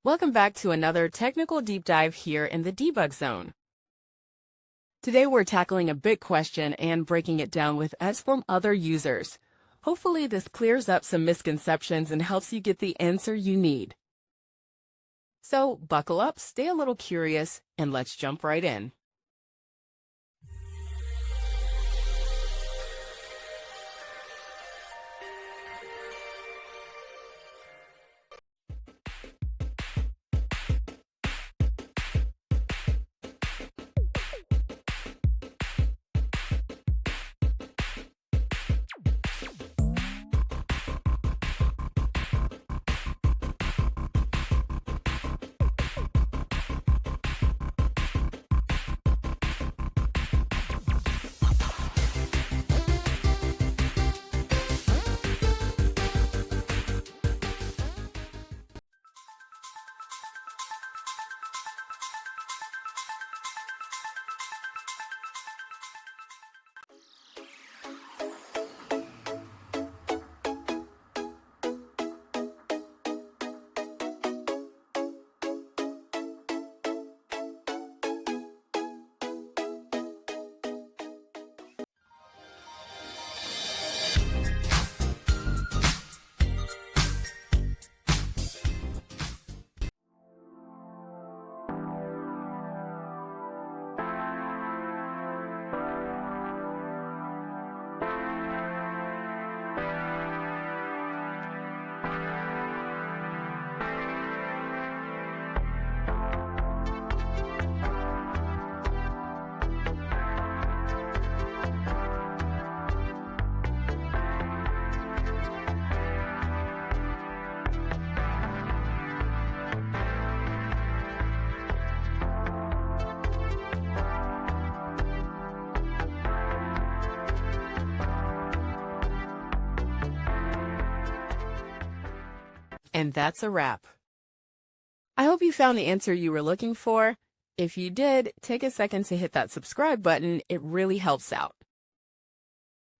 Welcome back to another technical deep dive here in the debug zone. Today we're tackling a big question and breaking it down with us from other users. Hopefully this clears up some misconceptions and helps you get the answer you need. So buckle up, stay a little curious, and let's jump right in. And that's a wrap. I hope you found the answer you were looking for. If you did, take a second to hit that subscribe button. It really helps out.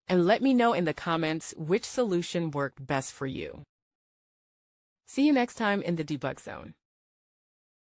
And let me know in the comments which solution worked best for you. See you next time in the debug zone.